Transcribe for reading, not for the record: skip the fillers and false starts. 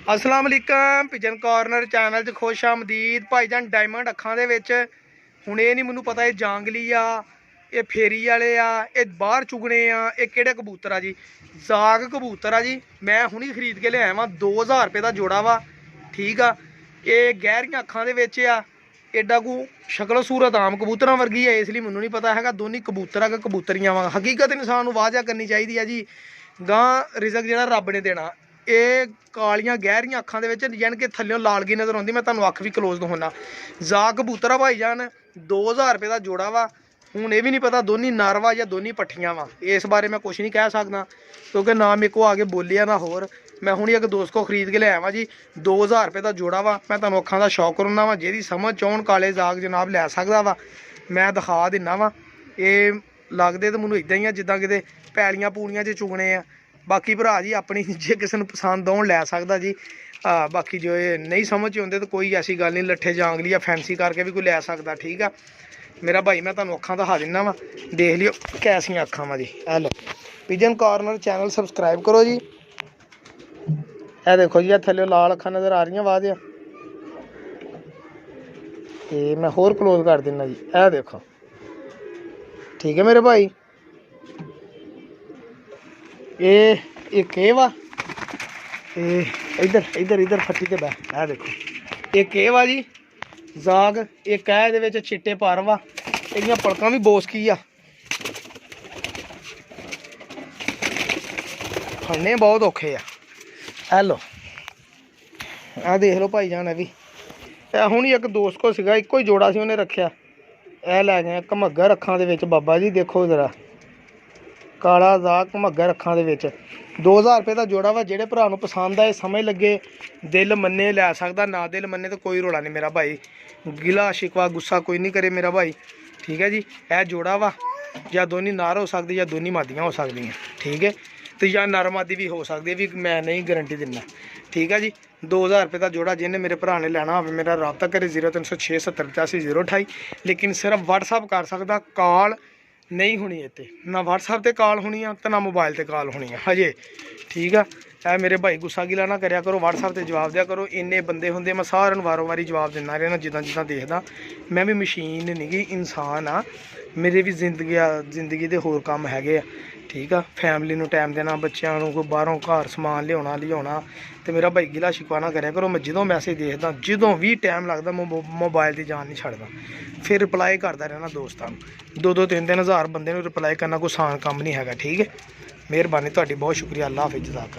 अस्सलाम वालेकुम pigeon Corner channel च खुश आमदीद भाईजान। डायमंड अखां दे विच हुण ये नहीं मैनू पता ये जांगली आ, ये फेरी वाले आ, ये बाहर चुगने आ, ये किहड़े कबूतर आ जी। जाग कबूतर आ जी, मैं हुणी खरीद के लिया वा 2000 रुपये का जोड़ा वा। ठीक आ, ये गहरियां अखां दे विच आ, एडा को शक्ल सूरत आम कबूतर वर्गी है, इसलिए मैनू नहीं पता है दोनों कबूतर आ कबूतरियां वा। हकीकत इंसान को वाजा करनी चाहिए जी, गां रिजक जो रब ने देना। ये कालियां गहरियां अखां दे विच यानी कि थल्लों लालगी नज़र आती, मैं तुहानूं अख भी क्लोज दिखाना। जा कबूतर आ भाईजान, 2000 रुपये का जोड़ा वा। हूँ ये भी नहीं पता दोनों नर वा या दोनों पट्ठियां वा, इस बारे मैं कुछ नहीं कह सकता क्योंकि ना मेरे को आगे बोलिया ना होर। मैं हूँ एक दोस्त को खरीद के लिया वा जी, 2000 रुपये का जोड़ा वा। मैं तुहानूं अखां दा शौक करना वा, जिहदी समझ चाउन काले जाग जनाब लै सकदा वा, मैं दिखा दिना वा। ये लगदे तो मैनूं इदां ही आ जिद्दां किते पैलियां पूलियां च चुगने आ। बाकी भरा जी अपनी जे किसी नूं पसंद आउण लै सकदा जी। बाकी जो ये नहीं समझ आउंदे तो कोई ऐसी गल नहीं, लट्ठे जांगली या फैंसी करके भी कोई लै सकदा। ठीक आ मेरा भाई, मैं तुहानूं अखां दिखा दिना वा, देख लिओ कैसियां अखां वा जी। Hello Pigeon Corner channel subscribe करो जी। ए देखो जी, थल्ले लाल अखां नज़र आ रही वाह दियां, ते मैं होर क्लोज कर दिना जी। ए देखो, ठीक है मेरे भाई। ये केव वा, इधर इधर इधर फट्टी ते बह। ए देखो ये केव वा जी, जाग एक है इहदे विच चिट्टे पर वा, इहदियां पलकां भी बोसकी आ, फड़ने बहुत औखे आ। हेलो आ देख लो भाईजान, भी हुण ही एक दोस्त को सीगा, इक्को ही जोड़ा सी उन्हें रखिया, ए लै गए घमग्गर अखां दे विच। बाबा जी देखो जरा, काला जाग घमग्गर अखां दे विच, 2000 रुपये का जोड़ा वा। जेह्ड़े भरा नूं पसंद आए समझ लगे दिल मन्ने लै सकदा, ना दिल मन्ने तो कोई रोला नहीं मेरा भाई। गिला शिकवा गुस्सा कोई नहीं करे मेरा भाई। ठीक है जी, यह जोड़ा वा, या दोनों नार हो सकती या दोनों मादियाँ हो सकती। ठीक है, तो या नर मादी भी हो सकती है, भी मैं नहीं गारंटी दिना। ठीक है जी, 2000 रुपये का जोड़ा। जिन्हें मेरे भरा ने लेना हो मेरा रब्ता करे 0306 70 85 028। लेकिन सिर्फ व्हाट्सअप कर सकदा, कॉल नहीं होनी इत्ते, ना व्हाट्सअप ते कॉल होनी है तो ना मोबाइल ते कॉल होनी है हजे। ठीक है, ऐ मेरे भाई गुस्सा गिला ना करया करो, व्हाट्सअप ते जवाब दिया करो। इन्ने बंदे होंदे, मैं सारे वारों वारी जवाब दिंदा रहना जिद्दां जिद्दां देखदा। मैं भी मशीन नहीं गी, इंसान आ, मेरे भी जिंदगी दे होर कम्म हैगे आ। ठीक है, फैमिली नूं टाइम देना, बच्चों को बाहरों घर समान लिया तो मेरा भाई गिला शिकवा ना करया करो। मैं जो मैसेज देखदा, जो भी टाइम लगता मैं मोबाइल की जान नहीं छड्डदा, फिर रिप्लाई करता रहना दोस्तों। 2-2 3-3 हज़ार बंदे नूं रिप्लाई करना कोई आसान काम नहीं है। ठीक है, मेहरबानी तुहाडी, बहुत शुक्रिया। अल्लाह हाफिज़, जज़ाकल्लाह।